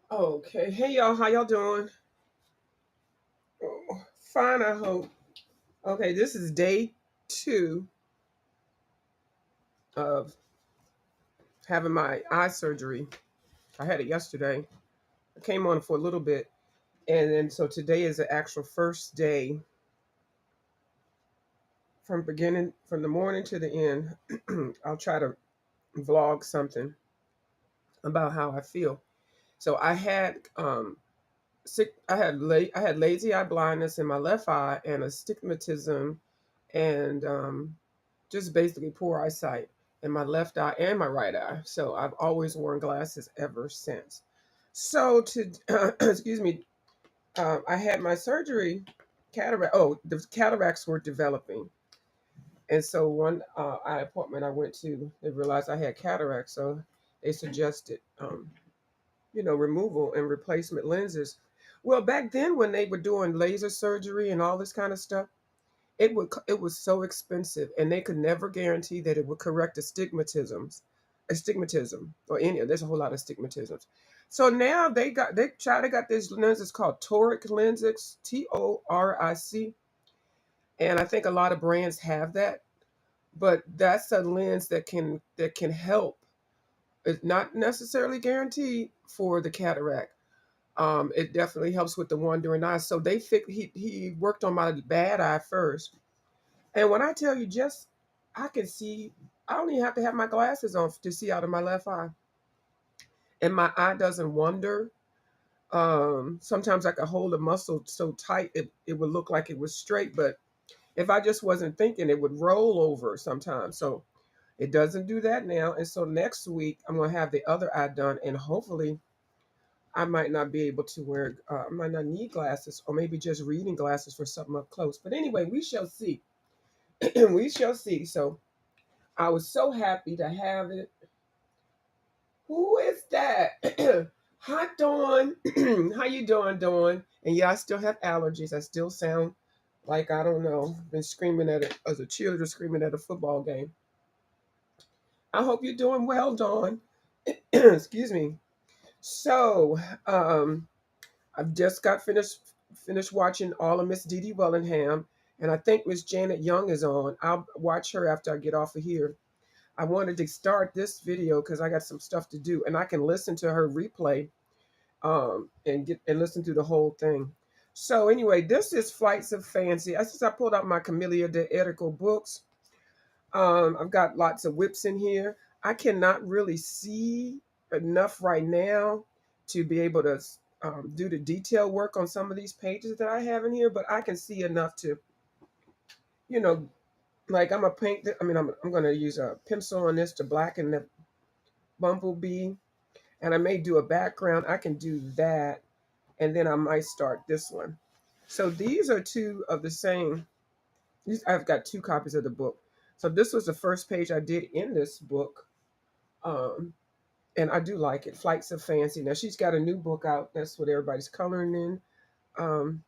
Okay, hey y'all, how y'all doing? Oh, fine, I hope. Okay, this is day two of having my eye surgery. I had it yesterday. I came on for a little bit, and then so today is the actual first day from the morning to the end. I'll try to vlog something about how I feel. So I had lazy eye blindness in my left eye and astigmatism and just basically poor eyesight in my left eye and my right eye. So I've always worn glasses ever since. So to excuse me, I had my surgery. Cataract. Oh, the cataracts were developing, and so one eye appointment I went to, they realized I had cataracts, so they suggested removal and replacement lenses. Well, back then when they were doing laser surgery and all this kind of stuff, it was so expensive, and they could never guarantee that it would correct astigmatism or any. There's a whole lot of stigmatisms. So now they got these lenses called toric lenses, Toric, and I think a lot of brands have that. But that's a lens that can help. It's not necessarily guaranteed for the cataract. It definitely helps with the wandering eye. So he worked on my bad eye first, and when I tell you, just I can see. I don't even have to have my glasses on to see out of my left eye, and my eye doesn't wander. Sometimes I could hold a muscle so tight it would look like it was straight, but if I just wasn't thinking, it would roll over sometimes. So it doesn't do that now. And so next week I'm gonna have the other eye done, and hopefully I might not be able to wear. I might not need glasses, or maybe just reading glasses for something up close. But anyway, we shall see. We shall see. So I was so happy to have it. Who is that? Hi, Dawn. How you doing, Dawn? And yeah, I still have allergies. I still sound like I don't know. Been screaming at it as a cheerleader, screaming at a football game. I hope you're doing well, Dawn. Excuse me. So, I've just got finished watching all of Miss Dee Dee Wellingham, and I think Miss Janet Young is on. I'll watch her after I get off of here. I wanted to start this video because I got some stuff to do, and I can listen to her replay and listen to the whole thing. So anyway, this is Flights of Fancy. Since I pulled out my Camellia de Erico books, I've got lots of whips in here. I cannot really see enough right now to be able to do the detail work on some of these pages that I have in here, but I can see enough to, you know, like I'm a paint. I mean, I'm going to use a pencil on this to blacken the bumblebee, and I may do a background. I can do that, and then I might start this one. So these are two of the same. I've got two copies of the book. So this was the first page I did in this book, um, and I do like it. Flights of Fancy. Now she's got a new book out. That's what everybody's coloring in. Um,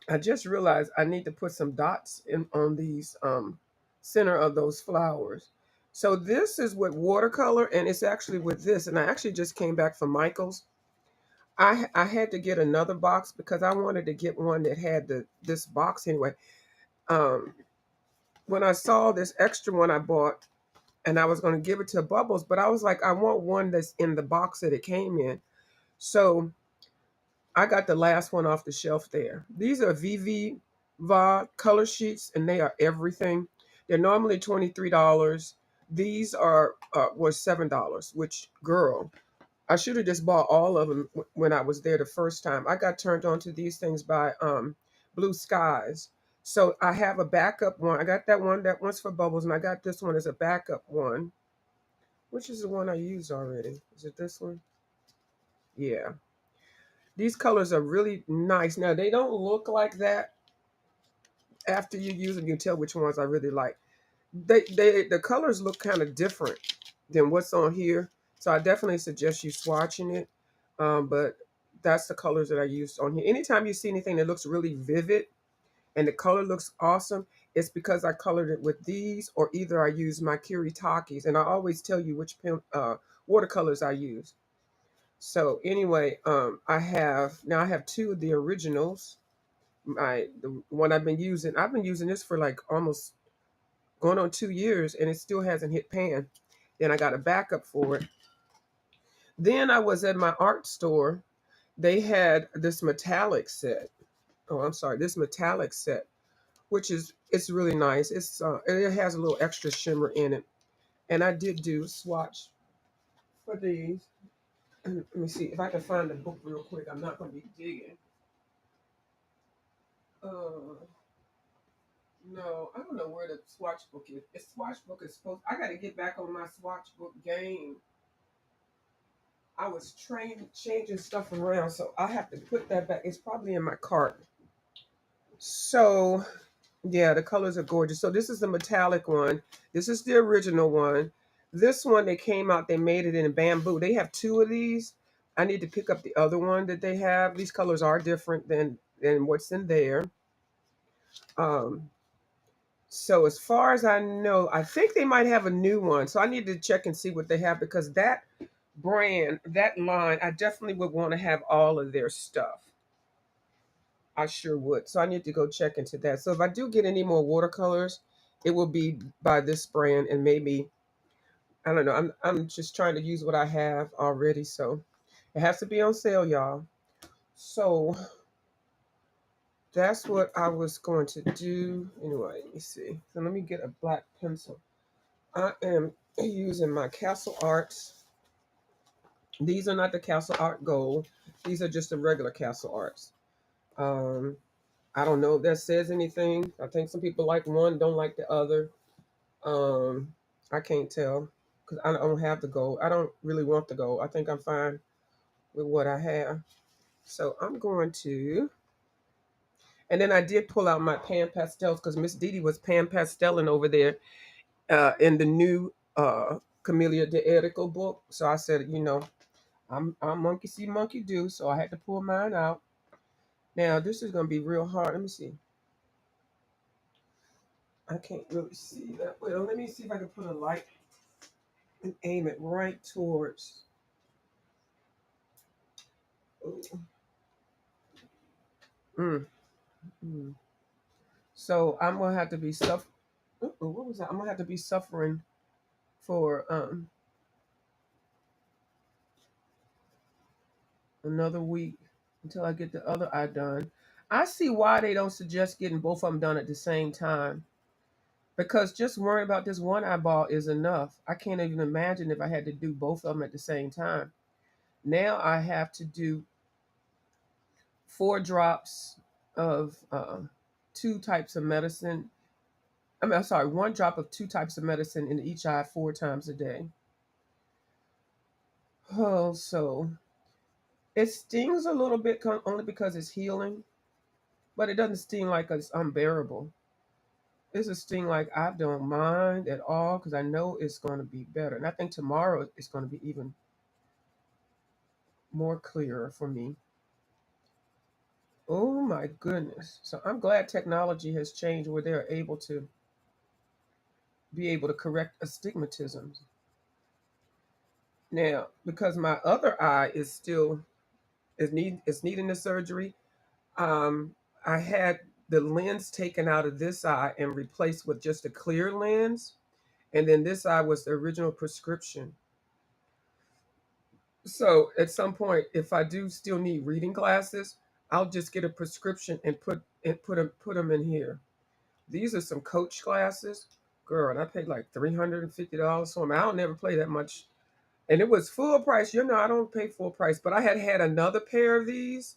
I just realized I need to put some dots in on these center of those flowers. So this is with watercolor, and it's actually with this. And I actually just came back from Michael's. I had to get another box because I wanted to get one that had this box anyway. Um, when I saw this extra one I bought, and I was going to give it to Bubbles, but I was like, I want one that's in the box that it came in. So I got the last one off the shelf there. These are Viva color sheets, and they are everything. They're normally $23. These are was $7. Which, girl, I should have just bought all of them when I was there the first time. I got turned on to these things by Blue Skies. So I have a backup one. I got that one. That one's for Bubbles, and I got this one as a backup one. Which is the one I used already? Is it this one? Yeah. These colors are really nice. Now they don't look like that after you use them. You can tell which ones I really like. The colors look kind of different than what's on here. So I definitely suggest you swatching it. But that's the colors that I used on here. Anytime you see anything that looks really vivid and the color looks awesome, it's because I colored it with these, or either I use my Kiritakis. And I always tell you which watercolors I use. So anyway, I have two of the originals. The one I've been using this for like almost going on 2 years, and it still hasn't hit pan. Then I got a backup for it. Then I was at my art store. They had this metallic set. Oh, I'm sorry, this metallic set, which is it's really nice. It has a little extra shimmer in it, and I did do swatch for these. And let me see if I can find the book real quick. I'm not going to be digging. Uh, no, I don't know where the swatch book is. The swatch book is supposed. I got to get back on my swatch book game. I was changing stuff around, so I have to put that back. It's probably in my cart. So, yeah, the colors are gorgeous. So this is the metallic one. This is the original one. This one they came out. They made it in bamboo. They have two of these. I need to pick up the other one that they have. These colors are different than what's in there. Um, so as far as I know, I think they might have a new one. So I need to check and see what they have because that brand, that line, I definitely would want to have all of their stuff. I sure would. So I need to go check into that. So if I do get any more watercolors, it will be by this brand and maybe I don't know. I'm just trying to use what I have already. So it has to be on sale, y'all. So that's what I was going to do. Anyway, let me see. So let me get a black pencil. I am using my Castle Arts. These are not the Castle Art Gold. These are just the regular Castle Arts. Um, I don't know if that says anything. I think some people like one, don't like the other. Um, I can't tell because I don't have the gold. I don't really want the gold. I think I'm fine with what I have. So I'm going to, and then I did pull out my pan pastels because Miss Didi was pan pasteling over there in the new Camellia de Erico book. So I said, I'm monkey see, monkey do. So I had to pull mine out. Now this is gonna be real hard. Let me see. I can't really see that well. Let me see if I can put a light and aim it right towards. Oh, mm, mm. So I'm gonna have to be what was that? I'm gonna have to be suffering for another week until I get the other eye done. I see why they don't suggest getting both of them done at the same time. Because just worrying about this one eyeball is enough. I can't even imagine if I had to do both of them at the same time. Now I have to do 4 drops of two types of medicine. I'm sorry, 1 drop of 2 types of medicine in each eye 4 times a day. Oh, so it stings a little bit only because it's healing, but it doesn't sting like it's unbearable. It's a sting like I don't mind at all because I know it's going to be better. And I think tomorrow it's going to be even more clearer for me. Oh my goodness. So I'm glad technology has changed where they're able to be able to correct astigmatism. Now, because my other eye is still is needing the surgery, um, I had the lens taken out of this eye and replaced with just a clear lens. And then this eye was the original prescription. So at some point, if I do still need reading glasses, I'll just get a prescription and put them in here. These are some Coach glasses, girl, and I paid like $350 for them. I don't never pay that much, and it was full price. I don't pay full price, but I had another pair of these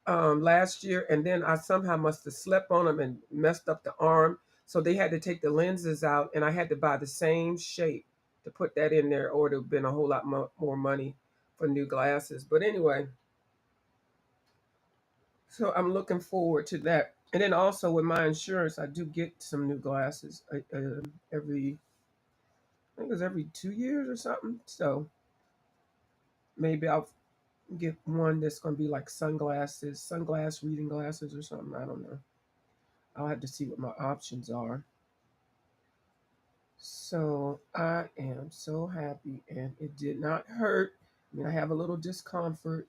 last year, and then I somehow must have slept on them and messed up the arm. So they had to take the lenses out, and I had to buy the same shape to put that in there, or it would have been a whole lot more money for new glasses. But anyway, so I'm looking forward to that. And then also with my insurance, I do get some new glasses every, I think it's every 2 years or something. So maybe I'll get one that's going to be like sunglass reading glasses or something. I don't know. I'll have to see what my options are. So I am so happy, and it did not hurt I have a little discomfort.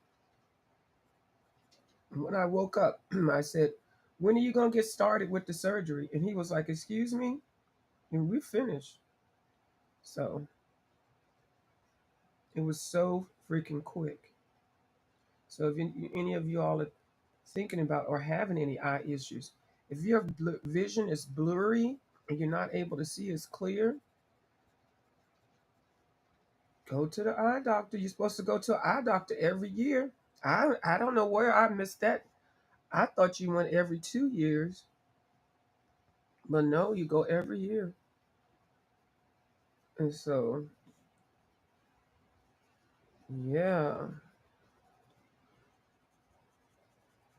And when I woke up, I said, "When are you gonna get started with the surgery?" And he was like, "Excuse me," and we finished. So it was so freaking quick. So if any of you all are thinking about or having any eye issues, if your vision is blurry and you're not able to see as clear, go to the eye doctor. You're supposed to go to an eye doctor every year. I don't know where I missed that. I thought you went every 2 years, but no, you go every year. And so, yeah,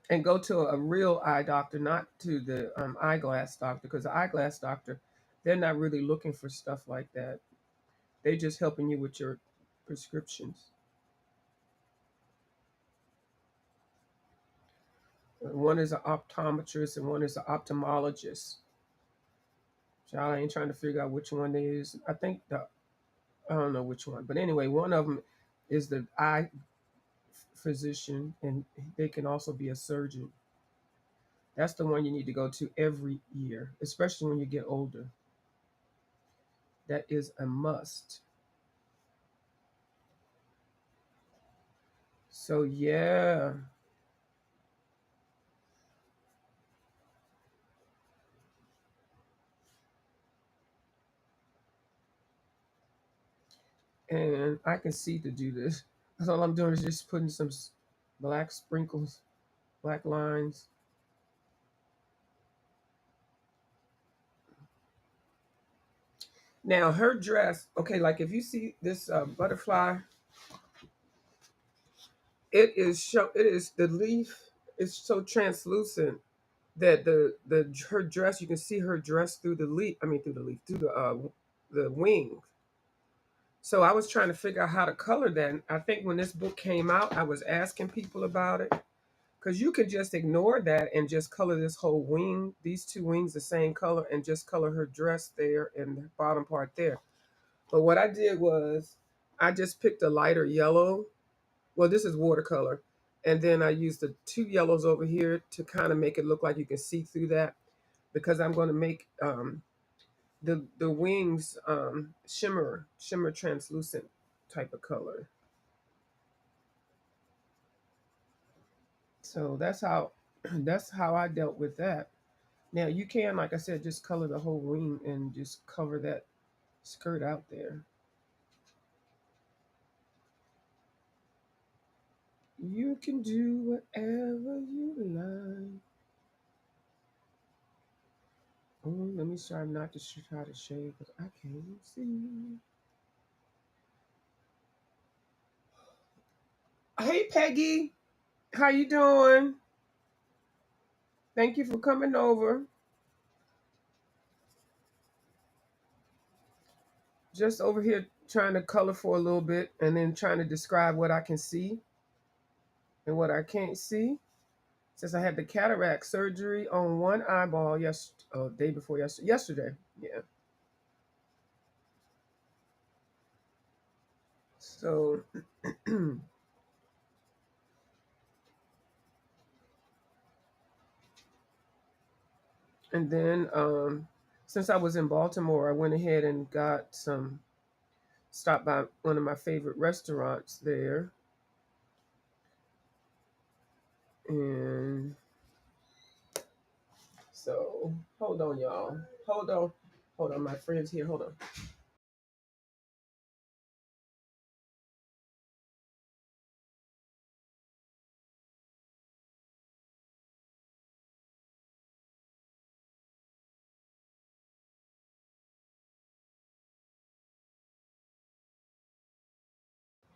and go to a real eye doctor, not to the eyeglass doctor, because the eyeglass doctor, they're not really looking for stuff like that. They're just helping you with your prescriptions. One is an optometrist and one is an ophthalmologist. Child, I ain't trying to figure out which one it is. I don't know which one, but anyway, one of them is the eye physician, and they can also be a surgeon. That's the one you need to go to every year, especially when you get older. That is a must. So yeah, and I can see to do this. That's all I'm doing is just putting some black sprinkles, black lines. Now her dress, okay, like if you see this butterfly, it is the leaf is so translucent that the her dress, you can see her dress through the leaf. I mean through the leaf, through the wing. So I was trying to figure out how to color that. And I think when this book came out, I was asking people about it because you could just ignore that and just color this whole wing, these two wings the same color, and just color her dress there and the bottom part there. But what I did was I just picked a lighter yellow. Well, this is watercolor. And then I used the two yellows over here to kind of make it look like you can see through that because I'm going to make the wings shimmer translucent type of color. So that's how I dealt with that. Now you can, like I said, just color the whole wing and just cover that skirt out there. You can do whatever you like. Oh, let me try not to try to shade because I can't see. Hey Peggy, how you doing? Thank you for coming over. Just over here trying to color for a little bit and then trying to describe what I can see and what I can't see. Since I had the cataract surgery on one eyeball day before yesterday. Yeah. So and then since I was in Baltimore, I went ahead and stopped by one of my favorite restaurants there. And so hold on, y'all. Hold on. Hold on, my friend's here. Hold on.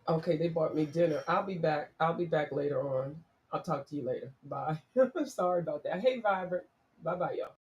Okay, they bought me dinner. I'll be back. I'll be back later on. I'll talk to you later. Bye. Sorry about that. Hey, Vibrant. Bye bye, y'all.